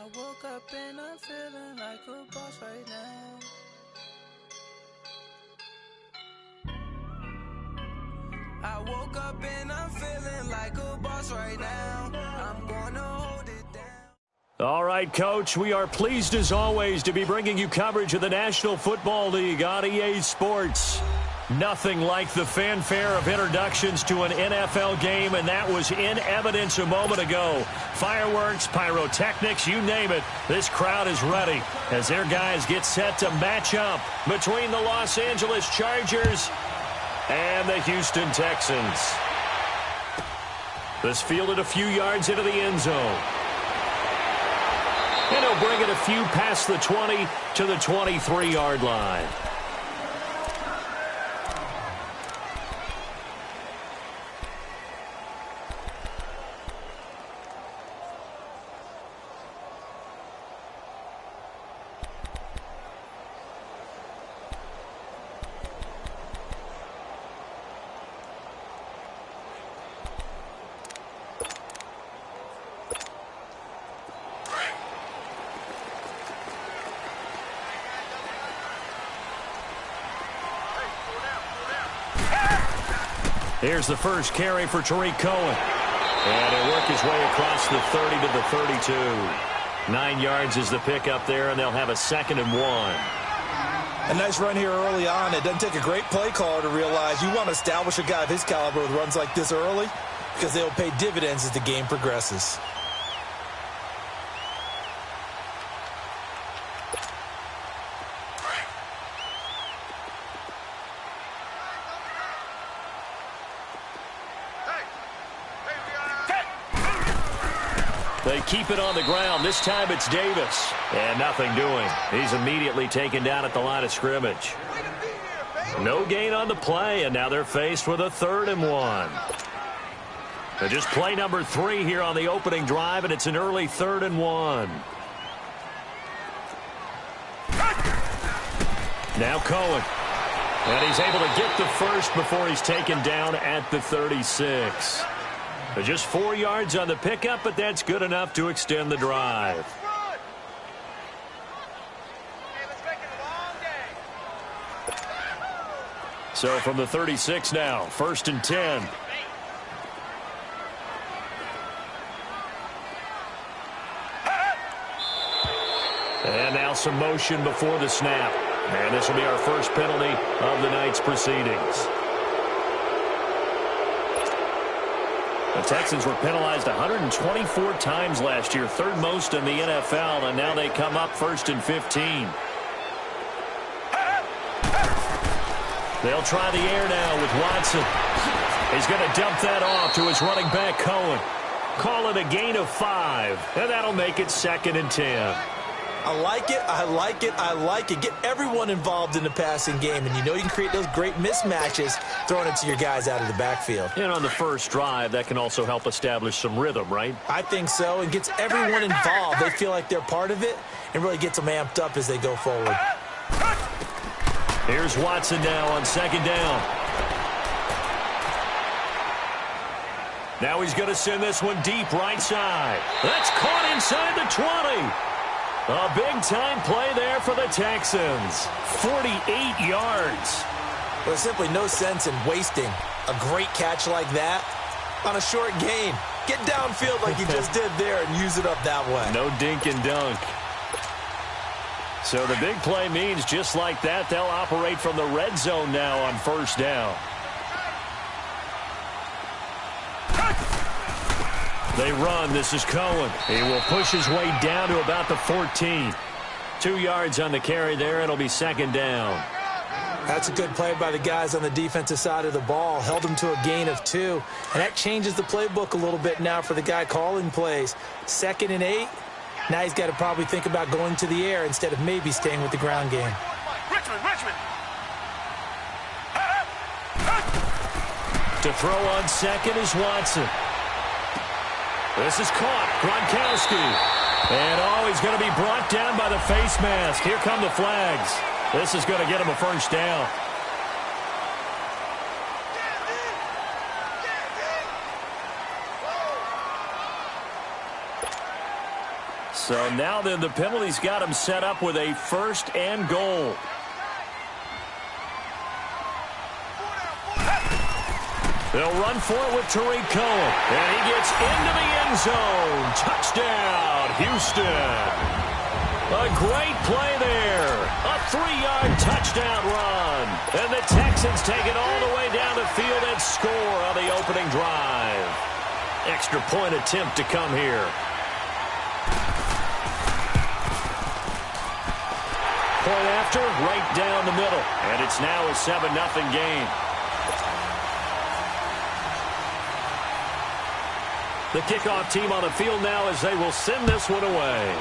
I woke up and I'm feeling like a boss right now. I woke up and I'm feeling like a boss right now. I'm gonna hold it down. All right, Coach, we are pleased as always to be bringing you coverage of the National Football League on EA Sports. Nothing like the fanfare of introductions to an NFL game, and that was in evidence a moment ago. Fireworks, pyrotechnics, you name it. This crowd is ready as their guys get set to match up between the Los Angeles Chargers and the Houston Texans. This fielded a few yards into the end zone. And he'll bring it a few past the 20 to the 23-yard line. Here's the first carry for Tariq Cohen. And he'll work his way across the 30 to the 32. 9 yards is the pickup there, and they'll have a 2nd and 1. A nice run here early on. It doesn't take a great play caller to realize you want to establish a guy of his caliber with runs like this early because they'll pay dividends as the game progresses. They keep it on the ground. This time it's Davis. And nothing doing. He's immediately taken down at the line of scrimmage. No gain on the play, and now they're faced with a 3rd and 1. So just play number 3 here on the opening drive, and it's an early 3rd and 1. Now Cohen. And he's able to get the first before he's taken down at the 36. Just 4 yards on the pickup, but that's good enough to extend the drive. So from the 36 now, 1st and 10. And now some motion before the snap. And this will be our first penalty of the night's proceedings. The Texans were penalized 124 times last year, 3rd most in the NFL, and now they come up 1st and 15. They'll try the air now with Watson. He's going to dump that off to his running back, Cohen. Call it a gain of 5, and that'll make it 2nd and 10. I like it, I like it, I like it. Get everyone involved in the passing game, and you know you can create those great mismatches throwing it to your guys out of the backfield. And on the first drive, that can also help establish some rhythm, right? I think so, and gets everyone involved. They feel like they're part of it and really gets them amped up as they go forward. Here's Watson now on 2nd down. Now he's going to send this one deep right side. That's caught inside the 20. A big-time play there for the Texans. 48 yards. There's simply no sense in wasting a great catch like that on a short gain. Get downfield like you just did there and use it up that way. No dink and dunk. So the big play means just like that, they'll operate from the red zone now on 1st down. They run. This is Cohen. He will push his way down to about the 14. 2 yards on the carry there. It'll be 2nd down. That's a good play by the guys on the defensive side of the ball. Held them to a gain of 2. And that changes the playbook a little bit now for the guy calling plays. 2nd and 8. Now he's got to probably think about going to the air instead of maybe staying with the ground game. Richmond. To throw on 2nd is Watson. This is caught. Gronkowski. And, he's going to be brought down by the face mask. Here come the flags. This is going to get him a 1st down. So now then the penalty's got him set up with a 1st and goal. They'll run for it with Tariq Cohen. And he gets into the end zone. Touchdown, Houston. A great play there. A 3-yard touchdown run. And the Texans take it all the way down the field and score on the opening drive. Extra point attempt to come here. Point after, right down the middle. And it's now a 7-0 game. The kickoff team on the field now as they will send this one away.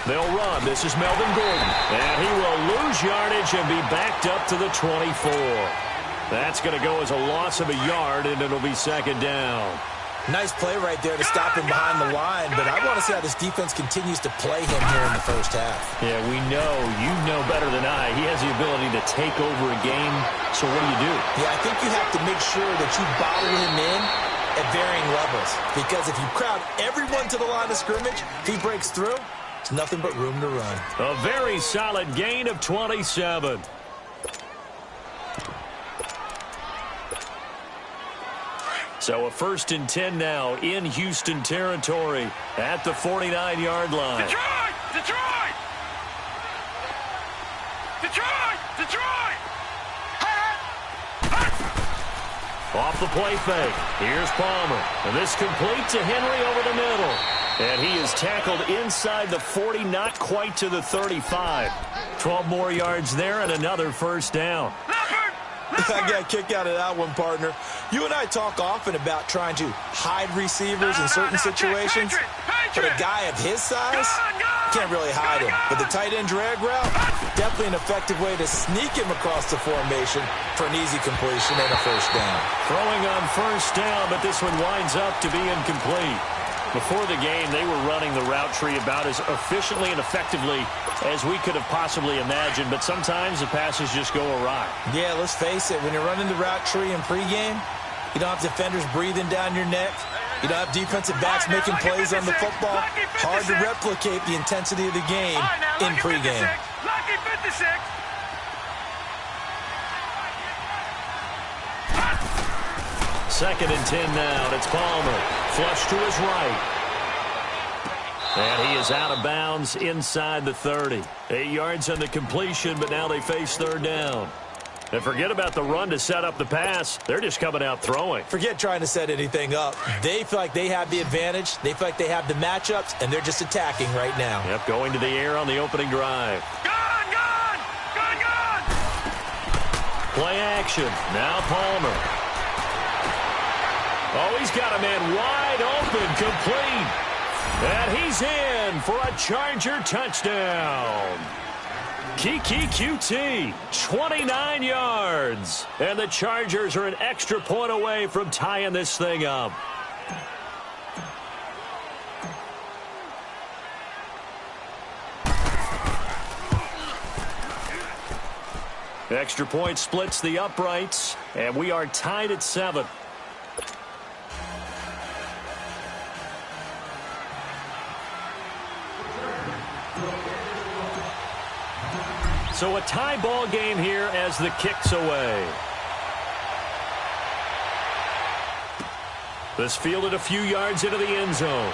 They'll run. This is Melvin Gordon. And he will lose yardage and be backed up to the 24. That's going to go as a loss of a yard, and it'll be 2nd down. Nice play right there to stop him behind the line, but I want to see how this defense continues to play him here in the first half. Yeah, we know. You know better than I. He has the ability to take over a game, so what do? Yeah, I think you have to make sure that you bottle him in at varying levels, because if you crowd everyone to the line of scrimmage, if he breaks through, it's nothing but room to run. A very solid gain of 27. So a 1st and 10 now in Houston territory at the 49-yard line. Detroit! Detroit! Detroit! Detroit! Off the play fake. Here's Palmer. And this complete to Henry over the middle. And he is tackled inside the 40, not quite to the 35. 12 more yards there and another 1st down. I got a kick out of that one, partner. You and I talk often about trying to hide receivers in certain situations, but a guy of his size can't really hide him. But the tight end drag route, definitely an effective way to sneak him across the formation for an easy completion and a 1st down. Throwing on 1st down, but this one winds up to be incomplete. Before the game, they were running the route tree about as efficiently and effectively as we could have possibly imagined, but sometimes the passes just go awry. Yeah, let's face it, when you're running the route tree in pregame, you don't have defenders breathing down your neck. You don't have defensive backs making plays on the football. Hard to replicate the intensity of the game in pregame. Lucky 56. 2nd and 10 now. It's Palmer. Flush to his right. And he is out of bounds inside the 30. 8 yards on the completion, but now they face 3rd down. And forget about the run to set up the pass. They're just coming out throwing. Forget trying to set anything up. They feel like they have the advantage. They feel like they have the matchups, and they're just attacking right now. Yep, going to the air on the opening drive. Gone, gone, gone, gone. Play action. Now Palmer. Oh, he's got a man wide open, complete. And he's in for a Charger touchdown. Kiki QT, 29 yards. And the Chargers are an extra point away from tying this thing up. Extra point splits the uprights, and we are tied at 7. So a tie ball game here as the kick's away. This fielded a few yards into the end zone.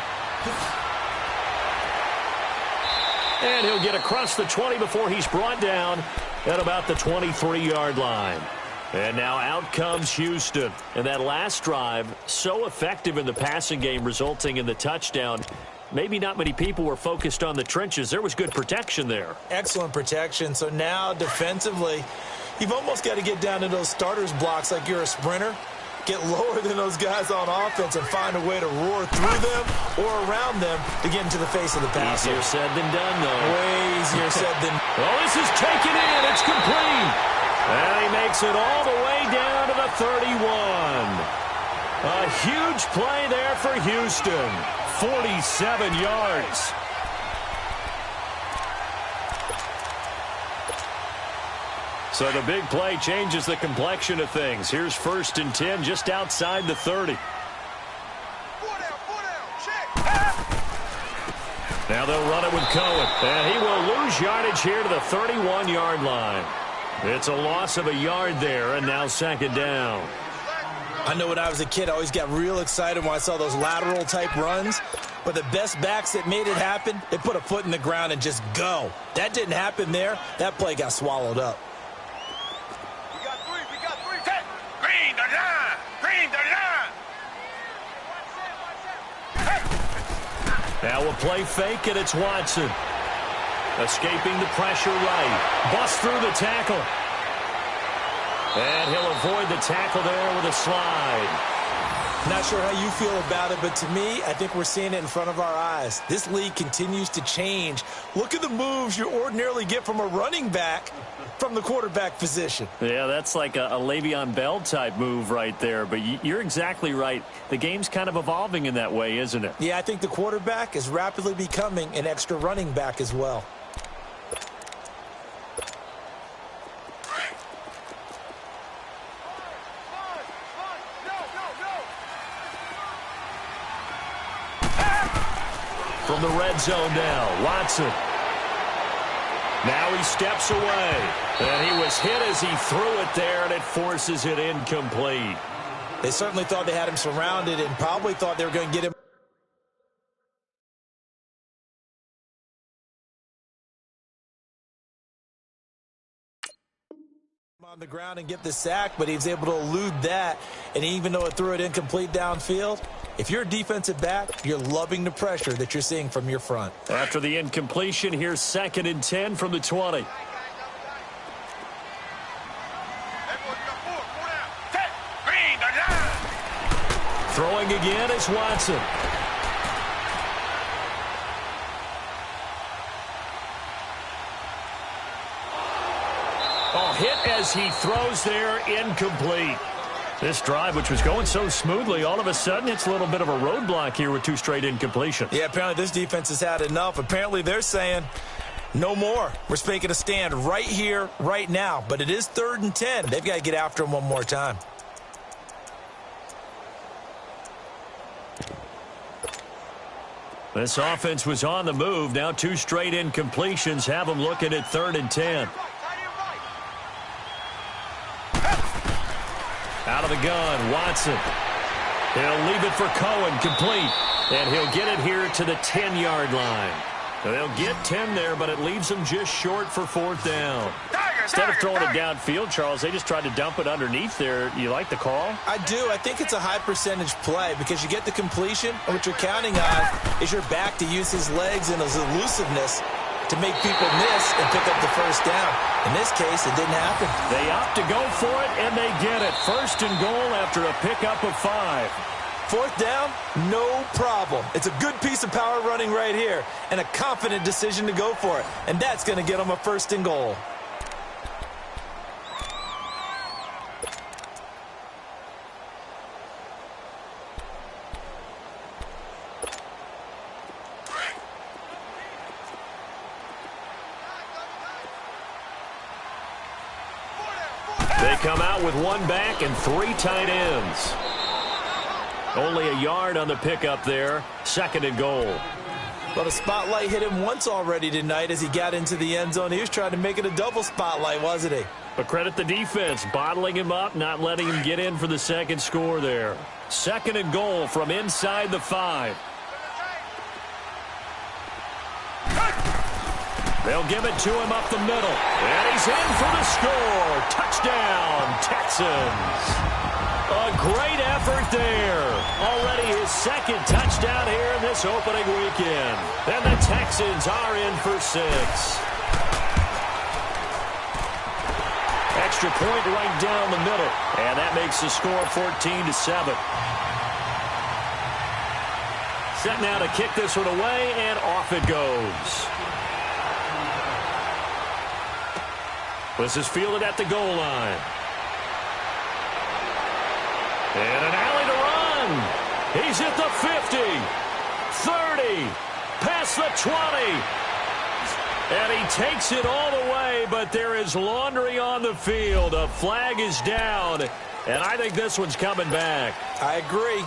And he'll get across the 20 before he's brought down at about the 23-yard line. And now out comes Houston. And that last drive, so effective in the passing game, resulting in the touchdown. maybe not many people were focused on the trenches. There was good protection there. Excellent protection. So now defensively, you've almost got to get down to those starters blocks like you're a sprinter. Get lower than those guys on offense and find a way to roar through them or around them to get into the face of the passer. Easier said than done, though. Way easier said than... Oh, this is taken in. It's complete. And he makes it all the way down to the 31. A huge play there for Houston. 47 yards. So the big play changes the complexion of things. Here's 1st and 10 just outside the 30. Now they'll run it with Cohen. And he will lose yardage here to the 31-yard line. It's a loss of a yard there, and now 2nd down. I know when I was a kid, I always got real excited when I saw those lateral-type runs. But the best backs that made it happen, they put a foot in the ground and just go. That didn't happen there. That play got swallowed up. Now we'll play fake, and it's Watson. Escaping the pressure right. Busts through the tackle. And he'll avoid the tackle there with a slide. Not sure how you feel about it, but to me, I think we're seeing it in front of our eyes. This league continues to change. Look at the moves you ordinarily get from a running back from the quarterback position. Yeah, that's like a Le'Veon Bell type move right there, but you're exactly right. The game's kind of evolving in that way, isn't it? Yeah, I think the quarterback is rapidly becoming an extra running back as well. From the red zone now, Watson. Now he steps away. And he was hit as he threw it there, and it forces it incomplete. They certainly thought they had him surrounded and probably thought they were going to get him on the ground and get the sack, but he was able to elude that. And even though it threw it incomplete downfield, if you're a defensive back, you're loving the pressure that you're seeing from your front. After the incompletion, here's 2nd and 10 from the 20. Throwing again is Watson. Oh, hit as he throws there, incomplete. This drive, which was going so smoothly, all of a sudden it's a little bit of a roadblock here with 2 straight incompletions. Yeah, apparently this defense has had enough. Apparently they're saying no more. We're making a stand right here, right now. But it is 3rd and 10. They've got to get after him one more time. This offense was on the move. Now 2 straight incompletions have them looking at 3rd and 10. Out of the gun, Watson. He'll leave it for Cohen, complete. And he'll get it here to the 10-yard line. They'll get 10 there, but it leaves them just short for 4th down. Instead of throwing it downfield, Charles, they just tried to dump it underneath there. You like the call? I do. I think it's a high-percentage play because you get the completion, and what you're counting on is your back to use his legs and his elusiveness to make people miss and pick up the 1st down. In this case, it didn't happen. They opt to go for it, and they get it. 1st and goal after a pickup of 5. 4th down, no problem. It's a good piece of power running right here and a confident decision to go for it. And that's going to get them a 1st and goal. They come out with 1 back and 3 tight ends. Only a yard on the pickup there. 2nd and goal. Well, the spotlight hit him once already tonight as he got into the end zone. He was trying to make it a double spotlight, wasn't he? But credit the defense, bottling him up, not letting him get in for the 2nd score there. 2nd and goal from inside the 5. They'll give it to him up the middle. And he's in for the score. Touchdown, Texans. A great effort there. Already his second touchdown here in this opening weekend. And the Texans are in for 6. Extra point right down the middle. And that makes the score 14-7. Set now to kick this one away, and off it goes. This is fielded at the goal line. And an alley to run. He's at the 50, 30, past the 20. And he takes it all the way, but there is laundry on the field. A flag is down, and I think this one's coming back. I agree.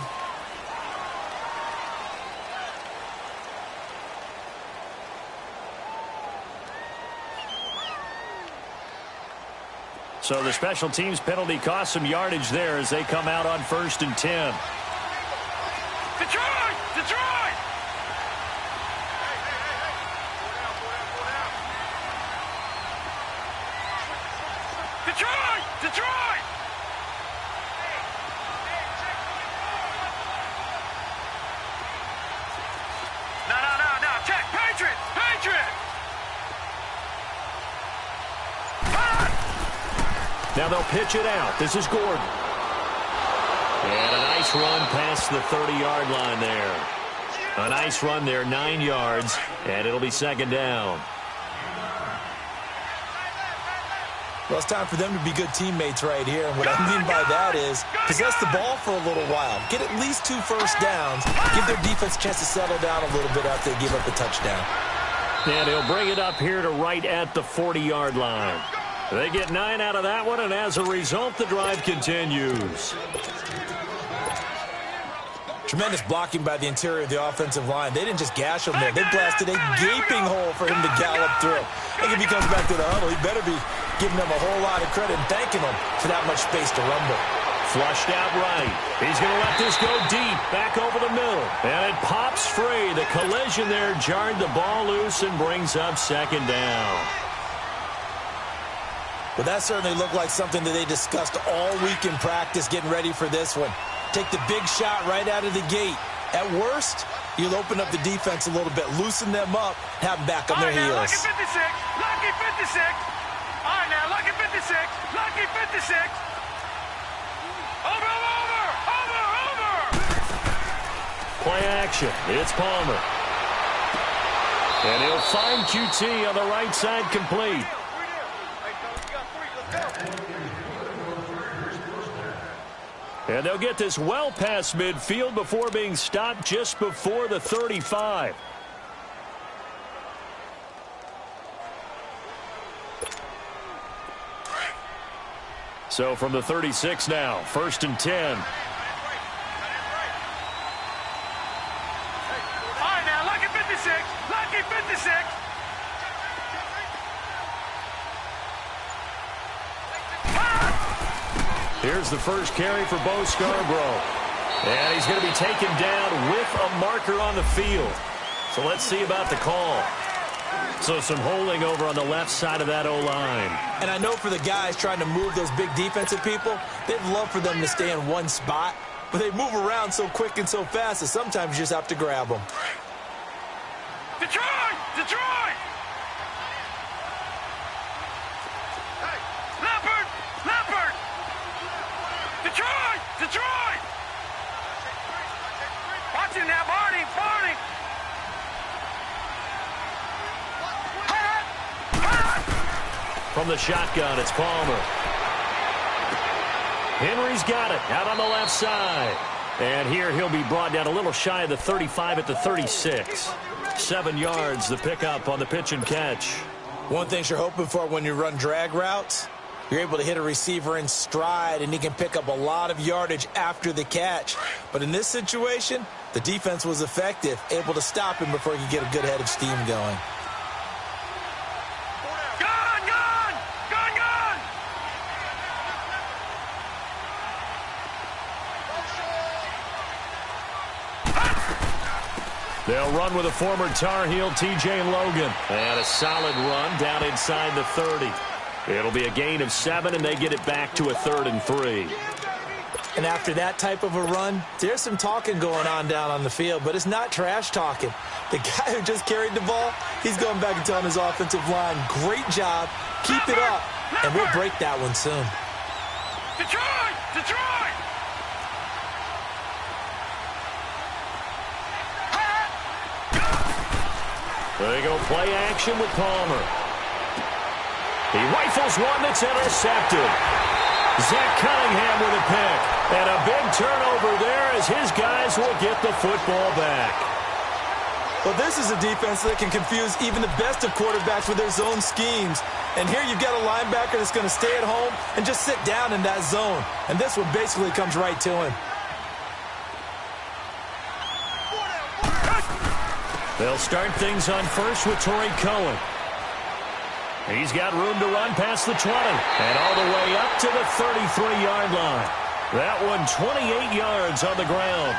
So the special teams penalty cost some yardage there as they come out on 1st and 10. Detroit! Detroit! Detroit! Detroit! No. Check! Patriot! Patriot! Now they'll pitch it out. This is Gordon. And a nice run past the 30-yard line there. A nice run there, 9 yards, and it'll be 2nd down. Well, it's time for them to be good teammates right here. And what I mean by that is possess the ball for a little while. Get at least 2 first downs. Give their defense a chance to settle down a little bit after they give up the touchdown. And he'll bring it up here to right at the 40-yard line. They get 9 out of that one, and as a result, the drive continues. Tremendous blocking by the interior of the offensive line. They didn't just gash him there. They blasted a gaping hole for him to gallop through. I think if he comes back to the huddle, he better be giving them a whole lot of credit and thanking them for that much space to rumble. Flushed out right. He's going to let this go deep, back over the middle. And it pops free. The collision there jarred the ball loose and brings up 2nd down. Well, that certainly looked like something that they discussed all week in practice getting ready for this one. Take the big shot right out of the gate. At worst, you'll open up the defense a little bit, loosen them up, have them back on their heels. Lucky 56, lucky 56. All right, now, lucky 56, lucky 56. Over. Play action. It's Palmer. And he'll find QT on the right side complete. And they'll get this well past midfield before being stopped just before the 35. So from the 36 now, 1st and 10. All right, now, lucky 56, lucky 56. Here's the first carry for Bo Scarborough. And he's going to be taken down with a marker on the field. So let's see about the call. So some holding over on the left side of that O-line. And I know for the guys trying to move those big defensive people, they'd love for them to stay in one spot. But they move around so quick and so fast that sometimes you just have to grab them. Detroit! Detroit! Hey, Leopard! Leopard! Detroit! Detroit! Watch it now, Barney! Barney! From the shotgun, it's Palmer. Henry's got it out on the left side. And here he'll be brought down a little shy of the 35 at the 36. 7 yards, the pickup on the pitch and catch. One thing you're hoping for when you run drag routes, you're able to hit a receiver in stride, and he can pick up a lot of yardage after the catch. But in this situation, the defense was effective, able to stop him before he could get a good head of steam going. They'll run with a former Tar Heel, T.J. Logan. And a solid run down inside the 30. It'll be a gain of 7, and they get it back to a 3rd and 3. And after that type of a run, there's some talking going on down on the field, but it's not trash talking. The guy who just carried the ball, he's going back and telling his offensive line, great job, keep it up, and we'll break that one soon. Detroit! Detroit! There you go, play action with Palmer. He rifles one that's intercepted. Zach Cunningham with a pick. And a big turnover there as his guys will get the football back. Well, this is a defense that can confuse even the best of quarterbacks with their zone schemes. And here you've got a linebacker that's going to stay at home and just sit down in that zone. And this one basically comes right to him. They'll start things on first with Torrey Cohen. He's got room to run past the 20 and all the way up to the 33-yard line. That one 28 yards on the ground.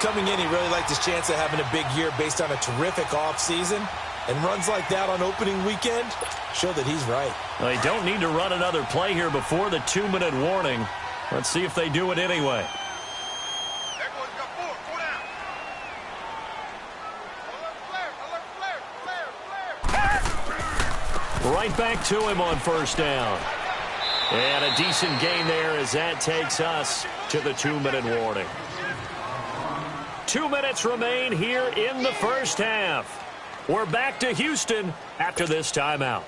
Coming in, he really liked his chance of having a big year based on a terrific offseason. And runs like that on opening weekend show that he's right. Well, they don't need to run another play here before the 2-minute warning. Let's see if they do it anyway. Right back to him on first down. And a decent gain there as that takes us to the 2-minute warning. 2 minutes remain here in the first half. We're back to Houston after this timeout.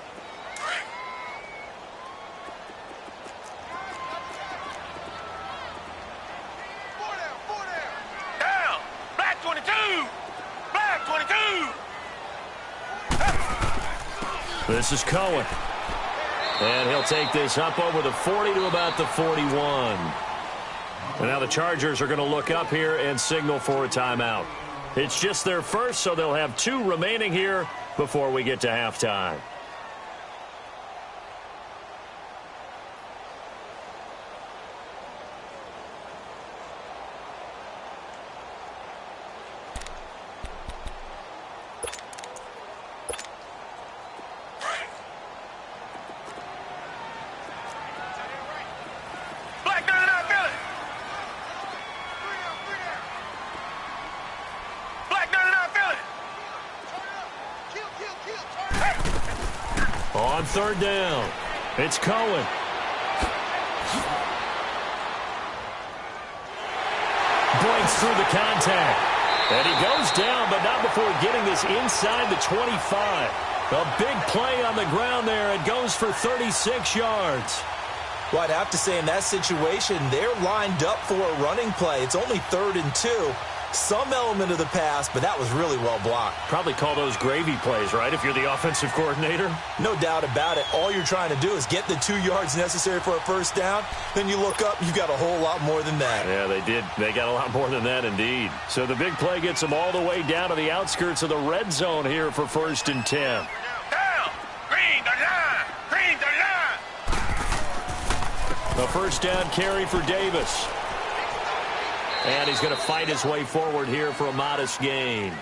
Down! Black 22! Black 22! This is Cohen. And he'll take this up over the 40 to about the 41. And now the Chargers are going to look up here and signal for a timeout. It's just their first, so they'll have 2 remaining here before we get to halftime. On third down, it's Cohen. Breaks through the contact. And he goes down, but not before getting this inside the 25. A big play on the ground there. It goes for 36 yards. Well, I'd have to say in that situation, they're lined up for a running play. It's only 3rd and 2. Some element of the pass, but that was really well blocked. Probably call those gravy plays, right, if you're the offensive coordinator? No doubt about it. All you're trying to do is get the 2 yards necessary for a first down. Then you look up, you've got a whole lot more than that. Yeah, they did. They got a lot more than that, indeed. So the big play gets them all the way down to the outskirts of the red zone here for 1st and 10. Down! Green 39! Green 39! A first down carry for Davis. And he's going to fight his way forward here for a modest gain.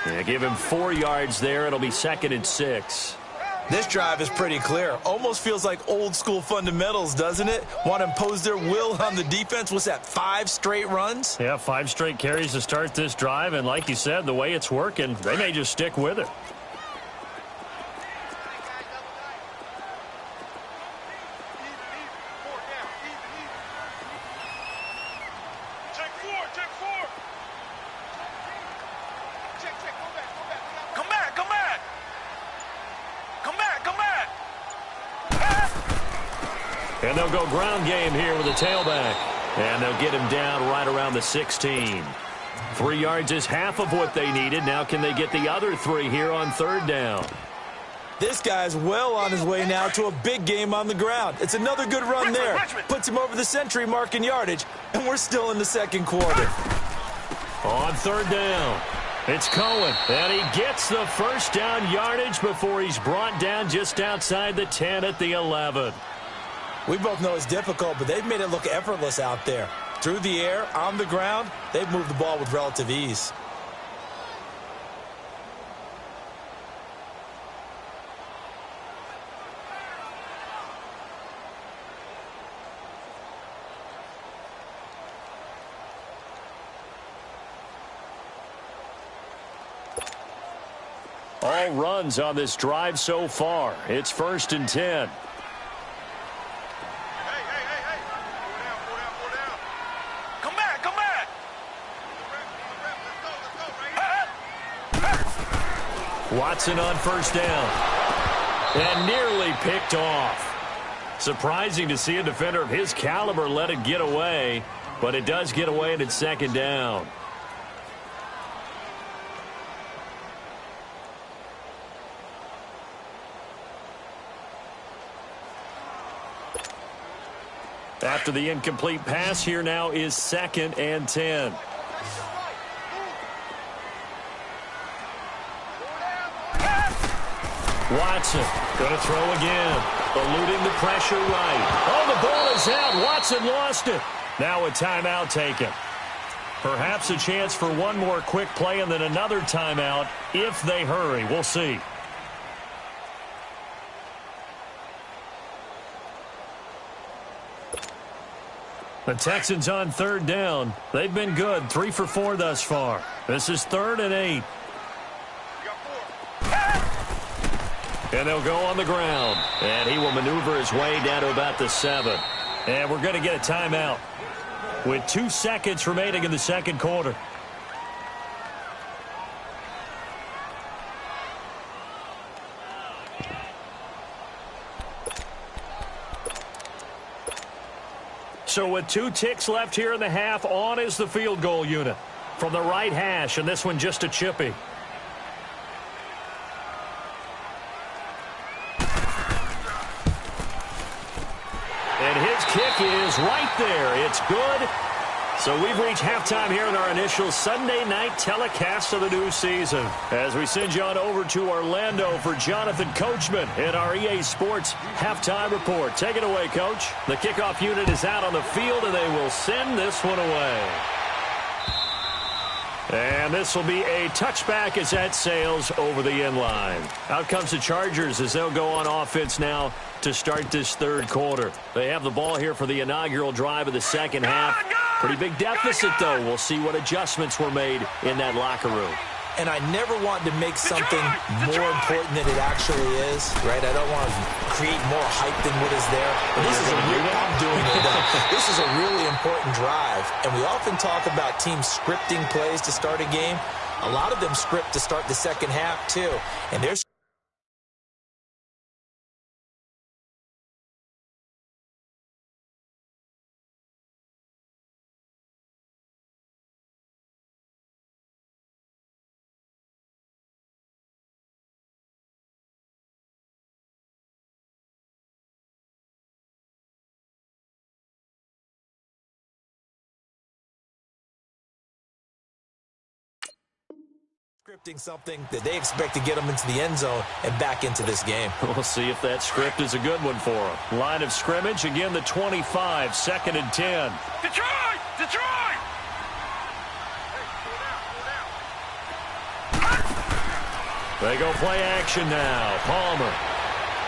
Yeah, give him 4 yards there. It'll be 2nd and 6. This drive is pretty clear. Almost feels like old school fundamentals, doesn't it? Want to impose their will on the defense. What's that, 5 straight runs? Yeah, 5 straight carries to start this drive. And like you said, the way it's working, they may just stick with it. And they'll go ground game here with a tailback. And they'll get him down right around the 16. 3 yards is half of what they needed. Now can they get the other 3 here on 3rd down? This guy's well on his way now to a big game on the ground. It's another good run there. Puts him over the century mark in yardage. And we're still in the 2nd quarter. On 3rd down, it's Cohen. And he gets the first down yardage before he's brought down just outside the 10 at the 11. We both know it's difficult, but they've made it look effortless out there. Through the air, on the ground, they've moved the ball with relative ease. all runs on this drive so far. It's 1st and 10. Come back, come back. Watson on 1st down. And nearly picked off. Surprising to see a defender of his caliber let it get away, but it does get away and it's 2nd down. After the incomplete pass, here now is 2nd and 10. Watson going to throw again. Eluding the pressure right. Oh, the ball is out. Watson lost it. Now a timeout taken. Perhaps a chance for one more quick play and then another timeout if they hurry. We'll see. The Texans on 3rd down. They've been good. 3 for 4 thus far. This is 3rd and 8. And they'll go on the ground. And he will maneuver his way down to about the 7. And we're going to get a timeout with 2 seconds remaining in the 2nd quarter. So with 2 ticks left here in the half, on is the field goal unit from the right hash, and this one just a chippy. And his kick is right there. It's good. So we've reached halftime here in our initial Sunday night telecast of the new season. As we send you on over to Orlando for Jonathan Coachman in our EA Sports halftime report. Take it away, Coach. The kickoff unit is out on the field, and they will send this one away. And this will be a touchback as that sails over the end line. Out comes the Chargers as they'll go on offense now to start this 3rd quarter. They have the ball here for the inaugural drive of the 2nd half. Pretty big deficit, though. We'll see what adjustments were made in that locker room. And I never want to make something more important than it actually is, right? I don't want to create more hype than what is there. But this is a real, I'm doing it. This is a really important drive. And we often talk about teams scripting plays to start a game. A lot of them script to start the 2nd half, too. And there's scripting something that they expect to get them into the end zone and back into this game. We'll see if that script is a good one for them. Line of scrimmage, again, the 25, 2nd and 10. Detroit! Detroit! They go play action now. Palmer.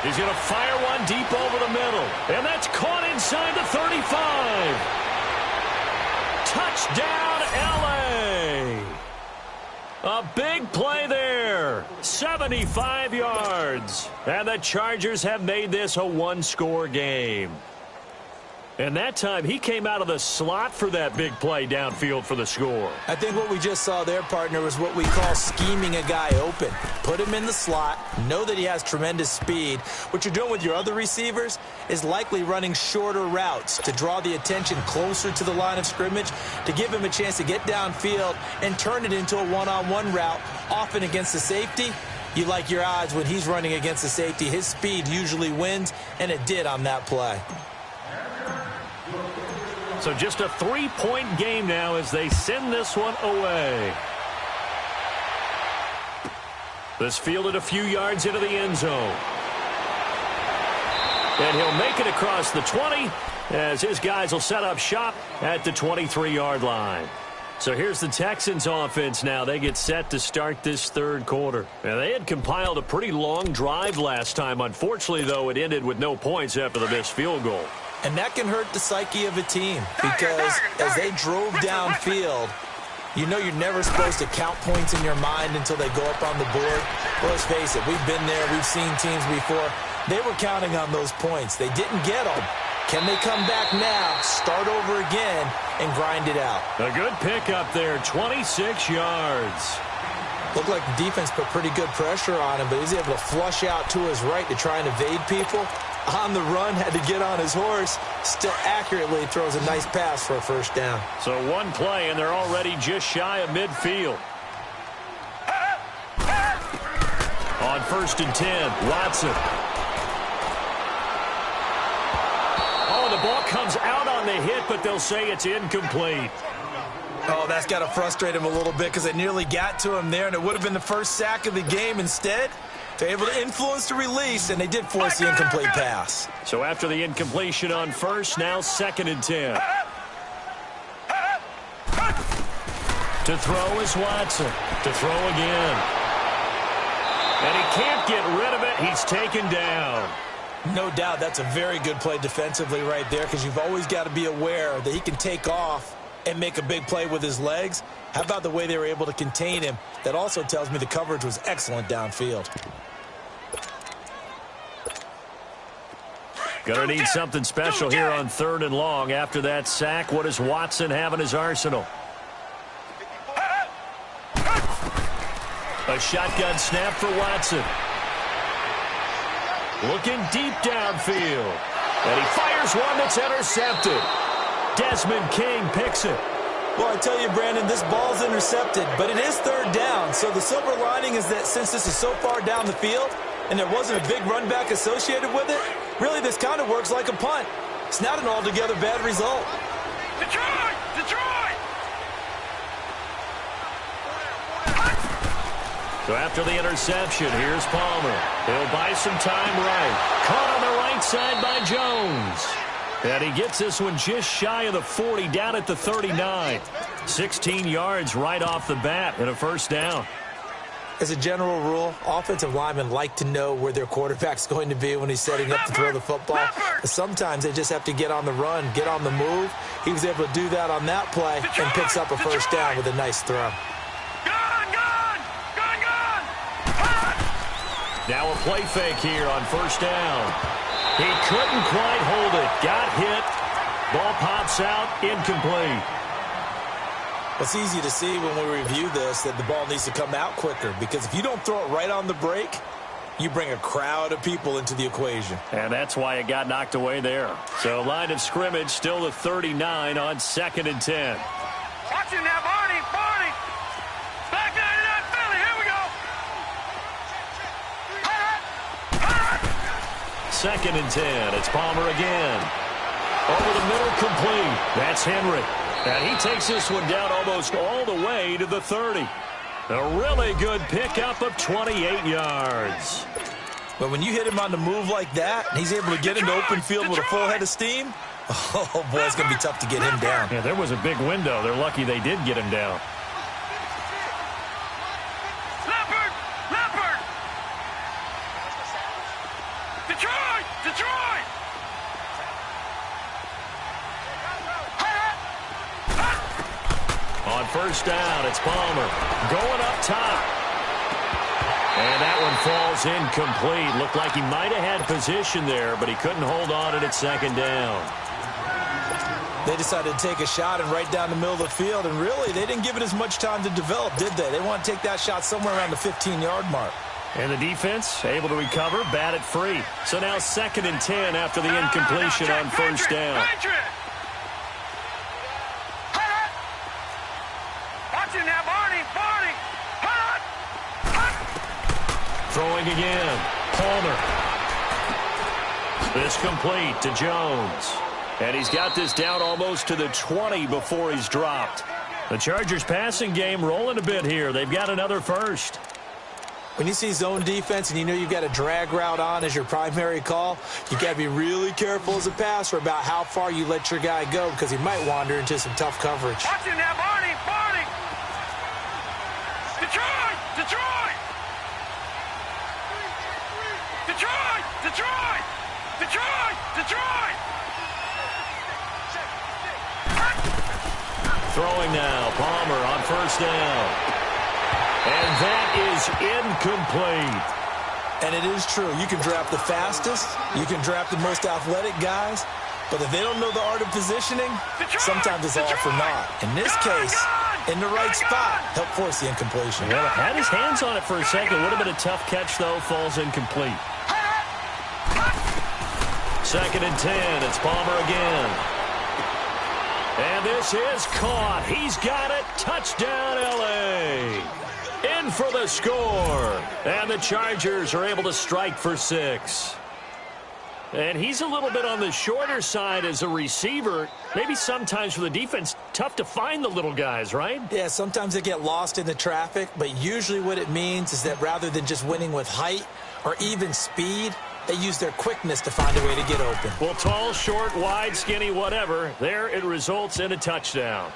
He's going to fire one deep over the middle. And that's caught inside the 35. Touchdown, L.A. A big play there. 75 yards. And the Chargers have made this a one-score game. And that time, he came out of the slot for that big play downfield for the score. I think what we just saw there, partner, was what we call scheming a guy open. Put him in the slot, know that he has tremendous speed. What you're doing with your other receivers is likely running shorter routes to draw the attention closer to the line of scrimmage, to give him a chance to get downfield and turn it into a one-on-one route, often against the safety. You like your odds when he's running against the safety. His speed usually wins, and it did on that play. So just a 3-point game now as they send this one away. This fielded a few yards into the end zone. And he'll make it across the 20 as his guys will set up shop at the 23-yard line. So here's the Texans offense now. They get set to start this third quarter. Now, they had compiled a pretty long drive last time. Unfortunately, though, it ended with no points after the missed field goal. And that can hurt the psyche of a team because as they drove downfield, You know you're never supposed to count points in your mind until they go up on the board. Well, let's face it, we've been there. We've seen teams before. They were counting on those points. They didn't get them. Can they come back now, start over again, and grind it out? A good pickup there, 26 yards. Looked like the defense put pretty good pressure on him, but he was able to flush out to his right to try and evade people. On the run, had to get on his horse. Still accurately throws a nice pass for a first down. So one play, and they're already just shy of midfield. On 1st and 10, Watson. Oh, the ball comes out on the hit, but they'll say it's incomplete. Oh, that's got to frustrate him a little bit because they nearly got to him there, and it would have been the first sack of the game. Instead, they're able to influence the release, and they did force the incomplete pass. So after the incompletion on 1st, now 2nd and 10. To throw is Watson. To throw again. And he can't get rid of it. He's taken down. No doubt that's a very good play defensively right there because you've always got to be aware that he can take off and make a big play with his legs. How about the way they were able to contain him? That also tells me the coverage was excellent downfield. Gonna need something special here on 3rd and long. After that sack, what does Watson have in his arsenal? A shotgun snap for Watson. Looking deep downfield. And he fires one that's intercepted. Desmond King picks it. Well, I tell you, Brandon, this ball's intercepted, but it is 3rd down. So the silver lining is that since this is so far down the field and there wasn't a big run back associated with it, really this kind of works like a punt. It's not an altogether bad result. Detroit! Detroit! So after the interception, here's Palmer. He'll buy some time right. Caught on the right side by Jones. And he gets this one just shy of the 40, down at the 39. 16 yards right off the bat and a first down. As a general rule, offensive linemen like to know where their quarterback's going to be when he's setting up to throw the football. But sometimes they just have to get on the run, get on the move. He was able to do that on that play and picks up a first down with a nice throw. Now a play fake here on 1st down. He couldn't quite hold it. Got hit. Ball pops out. Incomplete. It's easy to see when we review this that the ball needs to come out quicker because if you don't throw it right on the break, you bring a crowd of people into the equation. And that's why it got knocked away there. So line of scrimmage still the 39 on 2nd and 10. Watch it now, Barney! Barney! Back 99 Philly, here we go! 2nd and 10. It's Palmer again. Over the middle, complete. That's Henry. And he takes this one down almost all the way to the 30. A really good pickup of 28 yards. But when you hit him on the move like that, and he's able to get into open field with a full head of steam, oh, boy, it's going to be tough to get him down. Yeah, there was a big window. They're lucky they did get him down. Leopard! Leopard! Detroit! Detroit! On 1st down, it's Palmer going up top. And that one falls incomplete. Looked like he might have had position there, but he couldn't hold on at 2nd down. They decided to take a shot and right down the middle of the field, and really, they didn't give it as much time to develop, did they? They want to take that shot somewhere around the 15-yard mark. And the defense able to recover, bat it free. So now 2nd and 10 after the incompletion on 1st down. Watch it now, Barney! Barney! Throwing again. Palmer. This complete to Jones. And he's got this down almost to the 20 before he's dropped. The Chargers passing game rolling a bit here. They've got another first. When you see zone defense and you know you've got a drag route on as your primary call, you've got to be really careful as a passer about how far you let your guy go because he might wander into some tough coverage. Watch it now, Barney! Barney! Detroit! Detroit! Detroit! Detroit! Detroit! Detroit! Throwing now. Palmer on 1st first down. And that is incomplete. And it is true. You can draft the fastest. You can draft the most athletic guys. But if they don't know the art of positioning, sometimes it's all for naught. In this case, in the right spot, help force the incompletion. Well, had his hands on it for a second. Would have been a tough catch, though. Falls incomplete. 2nd and 10. It's Palmer again. And this is caught. He's got it. Touchdown, L.A. In for the score. And the Chargers are able to strike for 6. And he's a little bit on the shorter side as a receiver. Maybe sometimes for the defense, tough to find the little guys, right? Yeah, sometimes they get lost in the traffic, but usually what it means is that rather than just winning with height or even speed, they use their quickness to find a way to get open. Well, tall, short, wide, skinny, whatever, there it results in a touchdown.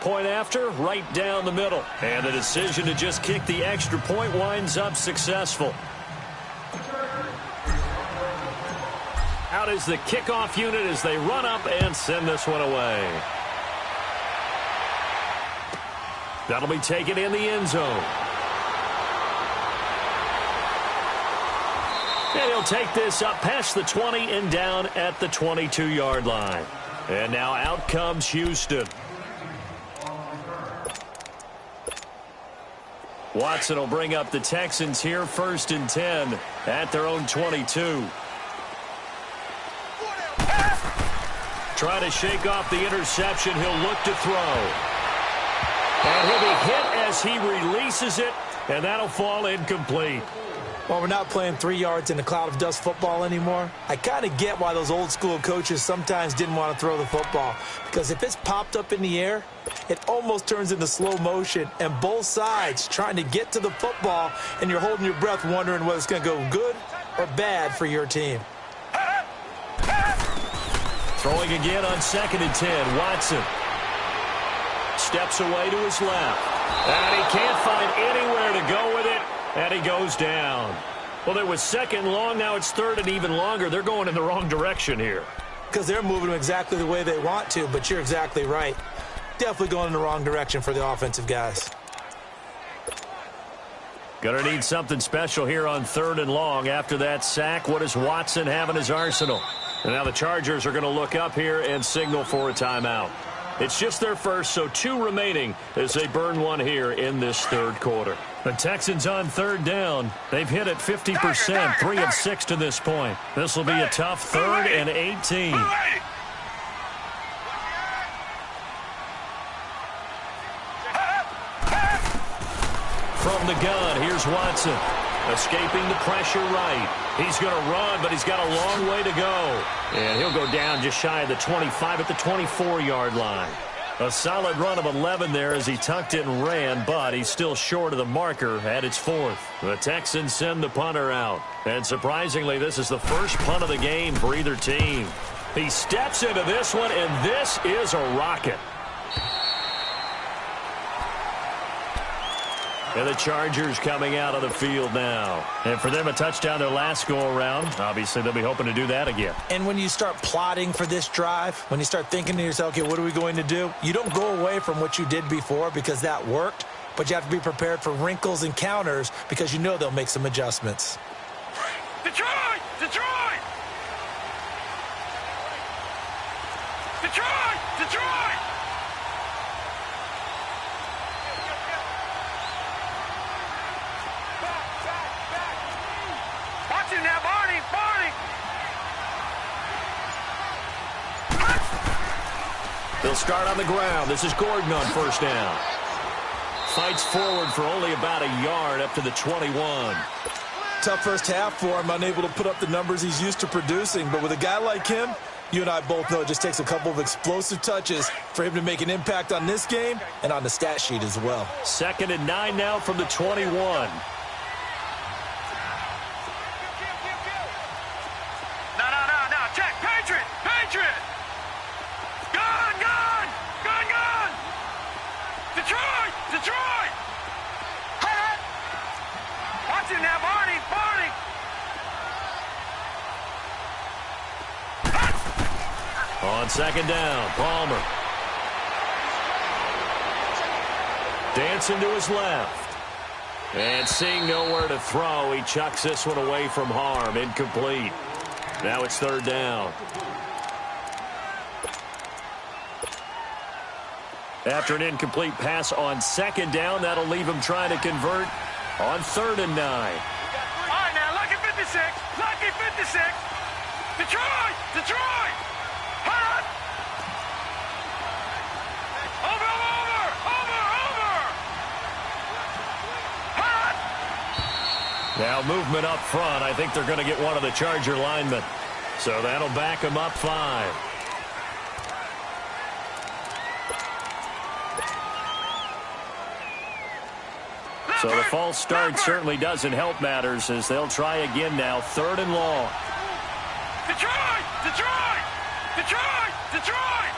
Point after, right down the middle. And the decision to just kick the extra point winds up successful. Out is the kickoff unit as they run up and send this one away. That'll be taken in the end zone. And he'll take this up past the 20 and down at the 22-yard line. And now out comes Houston. Watson will bring up the Texans here, 1st and 10 at their own 22. Try to shake off the interception. He'll look to throw. And he'll be hit as he releases it, and that'll fall incomplete. Well, we're not playing 3 yards in a cloud of dust football anymore. I kind of get why those old school coaches sometimes didn't want to throw the football. Because if it's popped up in the air, it almost turns into slow motion. And both sides trying to get to the football, and you're holding your breath wondering whether it's going to go good or bad for your team. Throwing again on 2nd and 10. Watson steps away to his left. And he can't find anywhere to go with it. And he goes down. Well, it was 2nd long. Now it's 3rd and even longer. They're going in the wrong direction here. Because they're moving exactly the way they want to, but you're exactly right. Definitely going in the wrong direction for the offensive guys. Gonna need something special here on 3rd and long. After that sack, what does Watson have in his arsenal? And now the Chargers are going to look up here and signal for a timeout. It's just their first, so 2 remaining as they burn one here in this 3rd quarter. The Texans on 3rd down. They've hit it 50%, 3 of 6 to this point. This will be a tough 3rd and 18. From the gun, here's Watson. Escaping the pressure right. He's going to run, but he's got a long way to go. And he'll go down just shy of the 25 at the 24-yard line. A solid run of 11 there as he tucked it and ran, but he's still short of the marker at its 4th. The Texans send the punter out. And surprisingly, this is the first punt of the game for either team. He steps into this one, and this is a rocket. And the Chargers coming out of the field now. And for them, a touchdown their last go-around. Obviously, they'll be hoping to do that again. And when you start plotting for this drive, when you start thinking to yourself, okay, what are we going to do? You don't go away from what you did before because that worked, but you have to be prepared for wrinkles and counters because you know they'll make some adjustments. Detroit! Detroit! Detroit! Detroit! Watch it now, Barney! Barney! They'll start on the ground. This is Gordon on 1st down. Fights forward for only about a yard up to the 21. Tough first half for him, unable to put up the numbers he's used to producing. But with a guy like him, you and I both know it just takes a couple of explosive touches for him to make an impact on this game and on the stat sheet as well. 2nd and 9 now from the 21. No, check! Patriot! Patriot! Gun! Gun! Gun! Gun! Detroit! Detroit! Watch it now, Barney! Barney! On 2nd down, Palmer. Dancing to his left. And seeing nowhere to throw, he chucks this one away from harm. Incomplete. Now it's third down. After an incomplete pass on second down, that'll leave him trying to convert on 3rd and 9. All right, now, lucky 56. Lucky 56. Detroit! Detroit! Hot! Over! Hot! Now movement up front. I think they're going to get one of the Charger linemen. So that'll back him up 5. So the false start certainly doesn't help matters as they'll try again now. 3rd and long. Detroit! Detroit! Detroit! Detroit!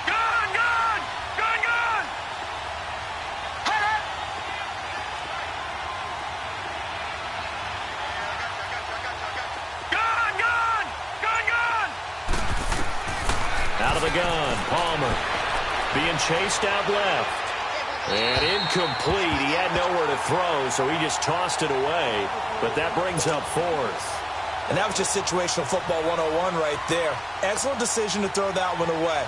Gun! Gun! Gun! Gun! Gun! Gun! Gun! Gun! Out of the gun, Palmer. Being chased out left. And incomplete. He had nowhere to throw, so he just tossed it away. But that brings up 4th. And that was just situational football 101 right there. Excellent decision to throw that one away.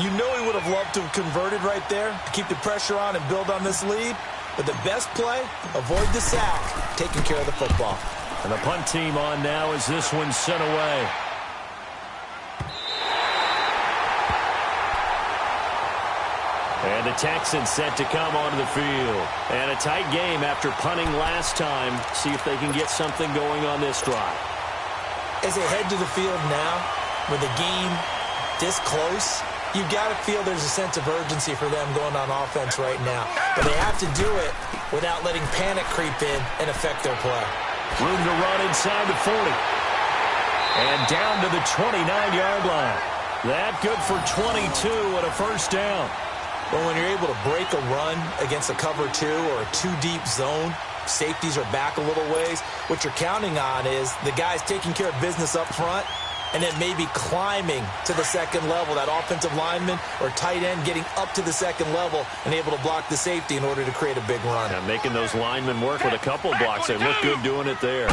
You know he would have loved to have converted right there to keep the pressure on and build on this lead. But the best play, avoid the sack, taking care of the football. And the punt team on now as this one's sent away. And the Texans set to come onto the field. And a tight game after punting last time. See if they can get something going on this drive. As they head to the field now, with the game this close, you've got to feel there's a sense of urgency for them going on offense right now. But they have to do it without letting panic creep in and affect their play. Room to run inside the 40. And down to the 29-yard line. That good for 22 and a first down. But when you're able to break a run against a cover 2 or a 2-deep zone, safeties are back a little ways. What you're counting on is the guys taking care of business up front and then maybe climbing to the second level, that offensive lineman or tight end getting up to the second level and able to block the safety in order to create a big run. Yeah, making those linemen work with a couple of blocks. They look good doing it there.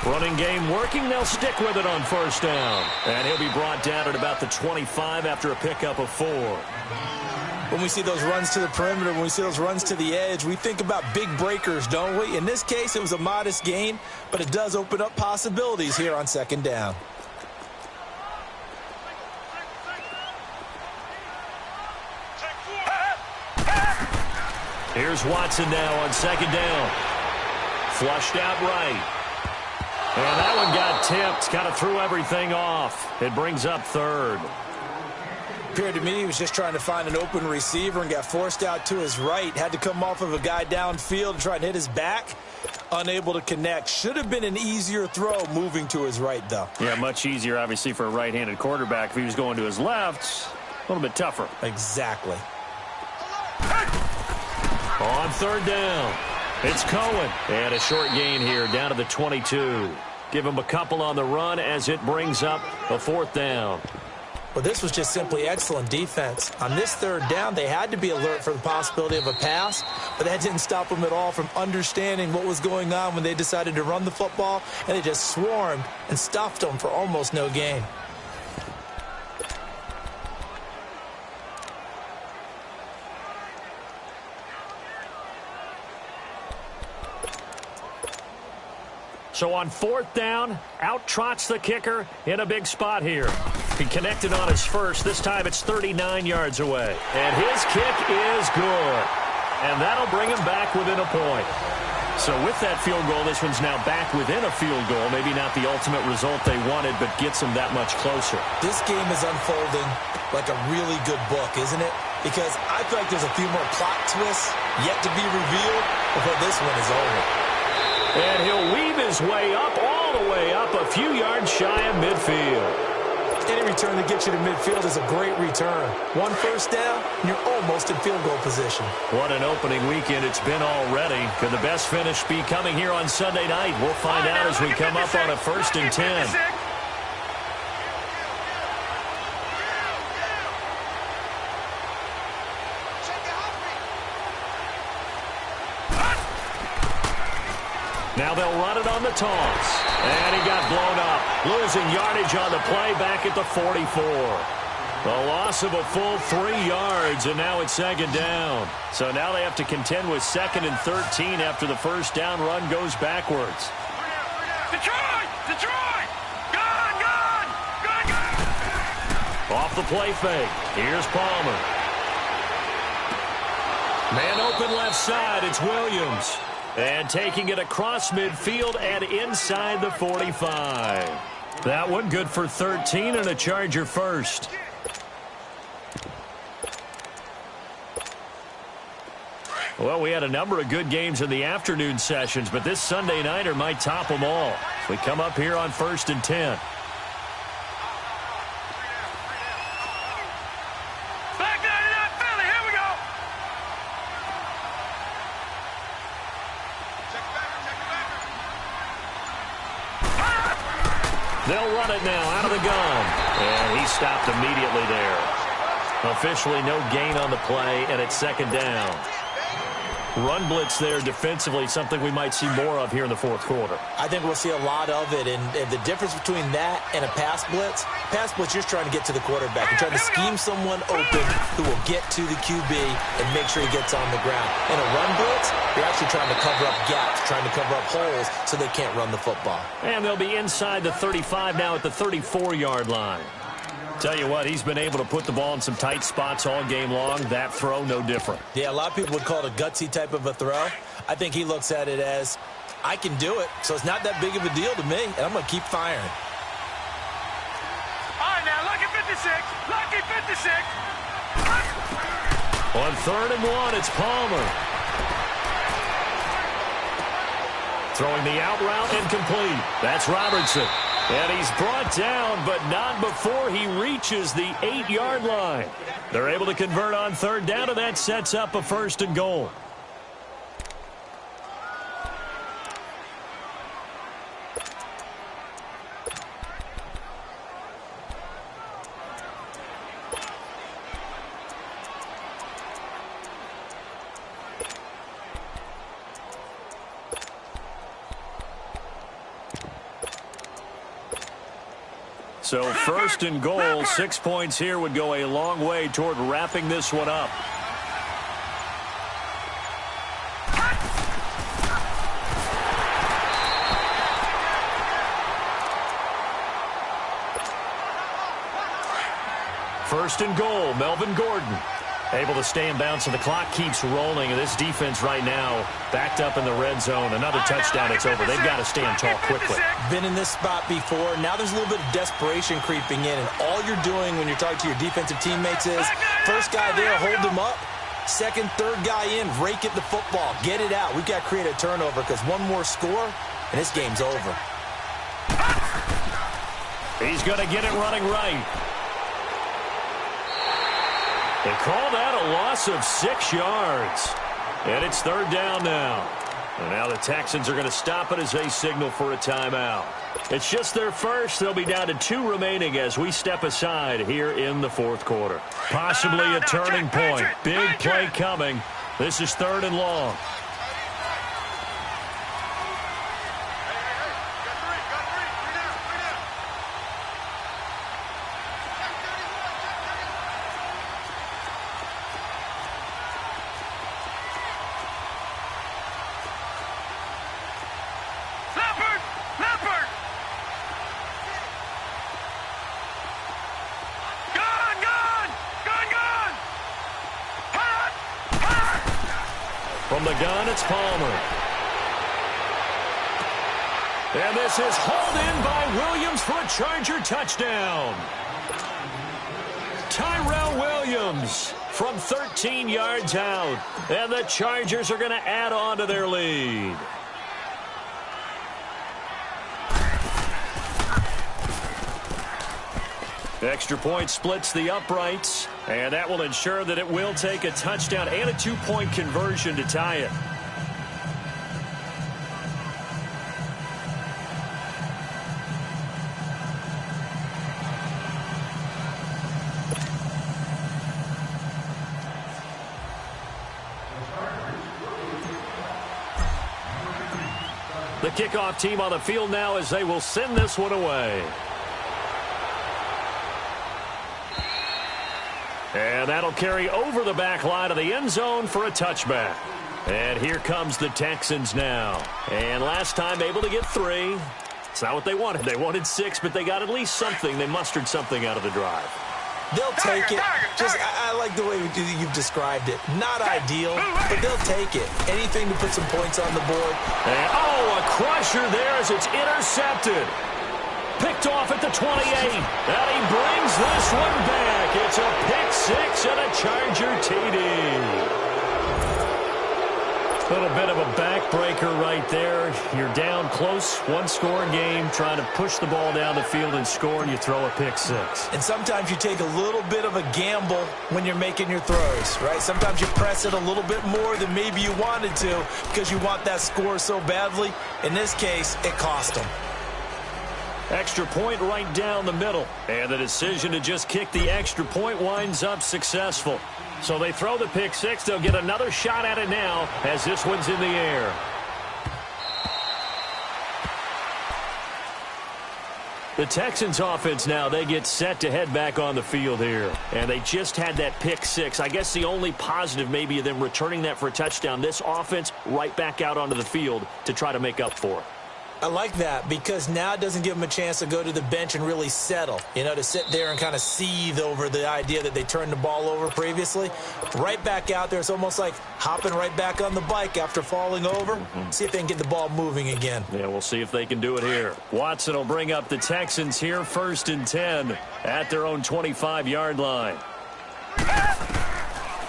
Running game working. They'll stick with it on first down. And he'll be brought down at about the 25 after a pickup of 4. When we see those runs to the perimeter, when we see those runs to the edge, we think about big breakers, don't we? In this case, it was a modest gain, but it does open up possibilities here on second down. Here's Watson now on second down. Flushed out right. And that one got tipped. Kind of threw everything off. It brings up 3rd. Appeared to me he was just trying to find an open receiver and got forced out to his right. Had to come off of a guy downfield to try and hit his back. Unable to connect. Should have been an easier throw moving to his right, though. Yeah, much easier, obviously, for a right-handed quarterback. If he was going to his left, a little bit tougher. Exactly. On third down, it's Cohen. And a short gain here, down to the 22. Give him a couple on the run as it brings up a 4th down. Well, this was just simply excellent defense. On this third down, they had to be alert for the possibility of a pass, but that didn't stop them at all from understanding what was going on when they decided to run the football, and they just swarmed and stuffed them for almost no gain. So on 4th down, out trots the kicker in a big spot here. He connected on his first. This time it's 39 yards away. And his kick is good. And that'll bring him back within a point. So with that field goal, this one's now back within a field goal. Maybe not the ultimate result they wanted, but gets them that much closer. This game is unfolding like a really good book, isn't it? Because I feel like there's a few more plot twists yet to be revealed before this one is over. And he'll weave his way up, all the way up, a few yards shy of midfield. Any return that gets you to midfield is a great return. One first down, and you're almost in field goal position. What an opening weekend it's been already. Could the best finish be coming here on Sunday night? We'll find out as we come up on a 1st and 10. Now they'll run it on the toss. And he got blown up. Losing yardage on the play back at the 44. A loss of a full 3 yards, and now it's second down. So now they have to contend with 2nd and 13 after the first down run goes backwards. Detroit! Detroit! Gone! Gone! Gone! Gone! Off the play fake. Here's Palmer. Man open left side. It's Williams. And taking it across midfield and inside the 45. That one good for 13 and a Charger first. Well, we had a number of good games in the afternoon sessions, but this Sunday nighter might top them all. So we come up here on 1st and 10. Back 99 Philly, here we go! They'll run it now out of the gun. And he stopped immediately there. Officially no gain on the play, and it's second down. Run blitz there defensively, something we might see more of here in the fourth quarter. I think we'll see a lot of it, and the difference between that and a pass blitz, you're just trying to get to the quarterback. You're trying to scheme someone open who will get to the QB and make sure he gets on the ground. In a run blitz, you're actually trying to cover up gaps, trying to cover up holes so they can't run the football. And they'll be inside the 35 now at the 34-yard line. Tell you what, he's been able to put the ball in some tight spots all game long. That throw, no different. Yeah, a lot of people would call it a gutsy type of a throw. I think he looks at it as, I can do it, so it's not that big of a deal to me, and I'm going to keep firing. All right, now, lucky 56. Lucky 56. On 3rd and 1, it's Palmer. Throwing the out route incomplete. That's Robertson. And he's brought down, but not before he reaches the 8-yard line. They're able to convert on 3rd down, and that sets up a 1st and goal. So 1st and goal, 6 points here would go a long way toward wrapping this one up. First and goal, Melvin Gordon. Able to stay in bounds, and the clock keeps rolling. And this defense right now backed up in the red zone. Another touchdown, it's over. They've got to stand tall quickly. Been in this spot before. Now there's a little bit of desperation creeping in. And all you're doing when you're talking to your defensive teammates is, first guy there, hold him up. Second, third guy in, rake at the football. Get it out. We've got to create a turnover because one more score, and this game's over. He's going to get it running right. They call that a loss of 6 yards. And it's 3rd down now. And now the Texans are going to stop it as they signal for a timeout. It's just their first. They'll be down to 2 remaining as we step aside here in the 4th quarter. Possibly a turning point. Big play coming. This is 3rd and long. From the gun, it's Palmer. And this is hauled in by Williams for a Charger touchdown. Tyrell Williams from 13 yards out. And the Chargers are going to add on to their lead. Extra point splits the uprights, and that will ensure that it will take a touchdown and a 2-point conversion to tie it. The kickoff team on the field now as they will send this one away. And that'll carry over the back line of the end zone for a touchback. And here comes the Texans now. And last time able to get 3. It's not what they wanted. They wanted 6, but they got at least something. They mustered something out of the drive. They'll take it. I like the way you've described it. Not ideal, but they'll take it. Anything to put some points on the board. And, a crusher there as it's intercepted. Picked off at the 28. And he brings this one back. It's a pick 6 and a Charger TD. A little bit of a backbreaker right there. You're down close, one-score game, trying to push the ball down the field and score, and you throw a pick 6. And sometimes you take a little bit of a gamble when you're making your throws, right? Sometimes you press it a little bit more than maybe you wanted to because you want that score so badly. In this case, it cost them. Extra point right down the middle. And the decision to just kick the extra point winds up successful. So they throw the pick 6. They'll get another shot at it now as this one's in the air. The Texans offense now, they get set to head back on the field here. And they just had that pick 6. I guess the only positive maybe of them returning that for a touchdown. This offense right back out onto the field to try to make up for it. I like that because now it doesn't give them a chance to go to the bench and really settle, to sit there and kind of seethe over the idea that they turned the ball over previously. Right back out there, it's almost like hopping right back on the bike after falling over. See if they can get the ball moving again. Yeah, we'll see if they can do it here. Watson will bring up the Texans here, 1st and 10 at their own 25-yard line.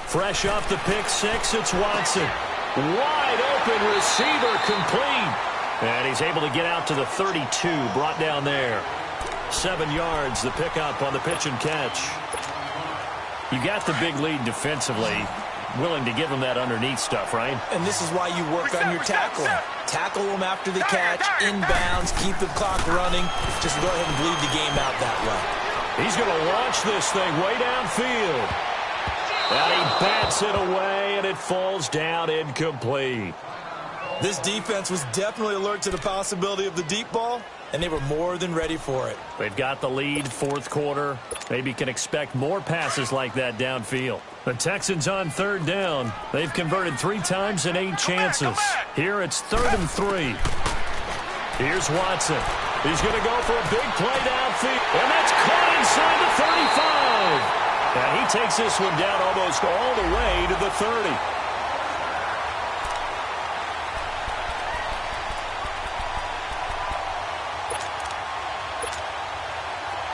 Fresh off the pick 6, it's Watson. Wide open receiver complete. And he's able to get out to the 32, brought down there. 7 yards, the pickup on the pitch and catch. You got the big lead defensively, willing to give them that underneath stuff, right? And this is why you work on your tackling. Tackle them after the catch, inbounds, keep the clock running. Just go ahead and bleed the game out that way. He's going to launch this thing way downfield. And he bats it away, and it falls down incomplete. This defense was definitely alert to the possibility of the deep ball, and they were more than ready for it. They've got the lead, 4th quarter. Maybe can expect more passes like that downfield. The Texans on 3rd down. They've converted 3 times in 8 chances. Here it's 3rd and 3. Here's Watson. He's going to go for a big play downfield, and that's caught inside the 35. And he takes this one down almost all the way to the 30.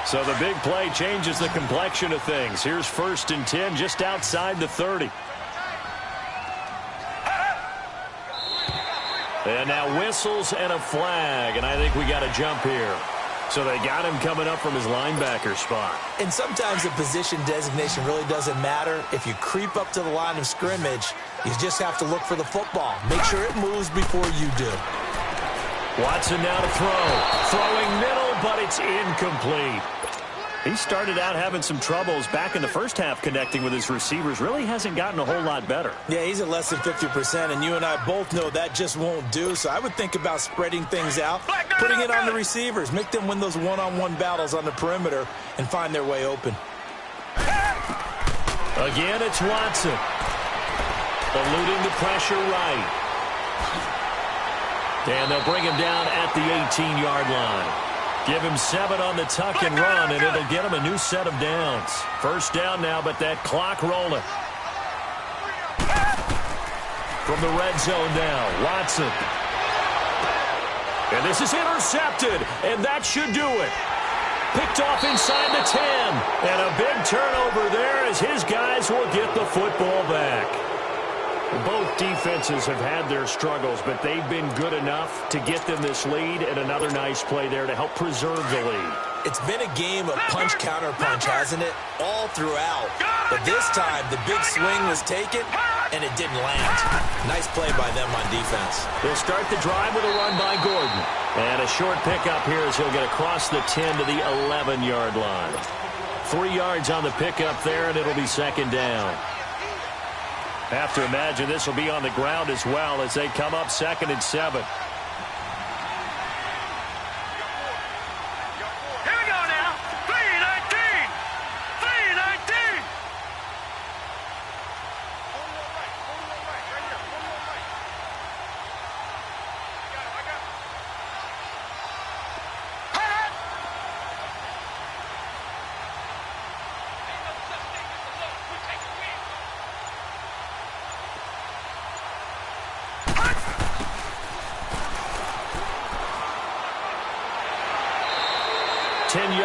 So the big play changes the complexion of things. Here's 1st and 10 just outside the 30. And now whistles and a flag, and I think we got a jump here. So they got him coming up from his linebacker spot. And sometimes the position designation really doesn't matter. If you creep up to the line of scrimmage, you just have to look for the football. Make sure it moves before you do. Watson now to throw. Throwing middle, but it's incomplete. He started out having some troubles back in the first half connecting with his receivers. Really hasn't gotten a whole lot better. Yeah, he's at less than 50%, and you and I both know that just won't do. So I would think about spreading things out, putting it on the receivers, make them win those one-on-one battles on the perimeter and find their way open. Again, it's Watson. Eluding the pressure right. And they'll bring him down at the 18-yard line. Give him 7 on the tuck and run, and it'll get him a new set of downs. 1st down now, but that clock rolling. From the red zone now, Watson. And this is intercepted, and that should do it. Picked off inside the 10. And a big turnover there as his guys will get the football back. Both defenses have had their struggles, but they've been good enough to get them this lead, and another nice play there to help preserve the lead. It's been a game of punch-counter-punch, hasn't it? All throughout. But this time, the big swing was taken, and it didn't land. Nice play by them on defense. They'll start the drive with a run by Gordon. And a short pickup here as he'll get across the 10 to the 11-yard line. 3 yards on the pickup there, and it'll be 2nd down. Have to imagine this will be on the ground as well as they come up 2nd and 7.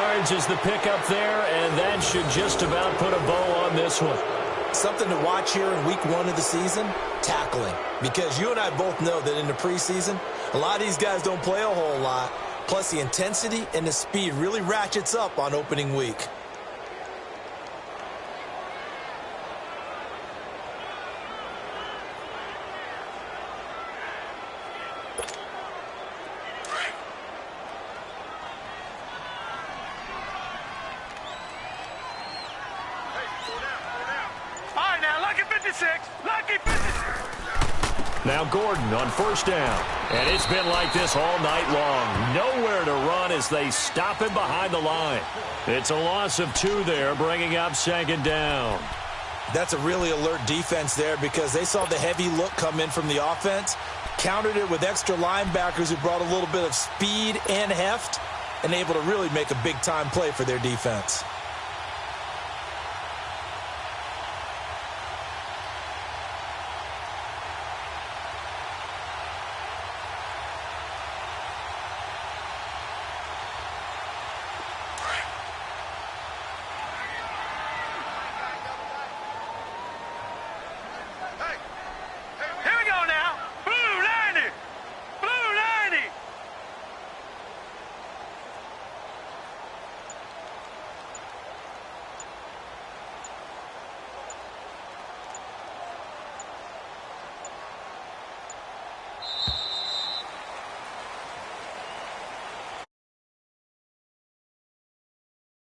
yards is the pickup there, and that should just about put a bow on this one. Something to watch here in week 1 of the season, tackling. Because you and I both know that in the preseason, a lot of these guys don't play a whole lot. Plus, the intensity and the speed really ratchets up on opening week. Now Gordon on first down. And it's been like this all night long. Nowhere to run as they stop him behind the line. It's a loss of 2 there, bringing up 2nd down. That's a really alert defense there because they saw the heavy look come in from the offense, countered it with extra linebackers who brought a little bit of speed and heft, and able to really make a big-time play for their defense.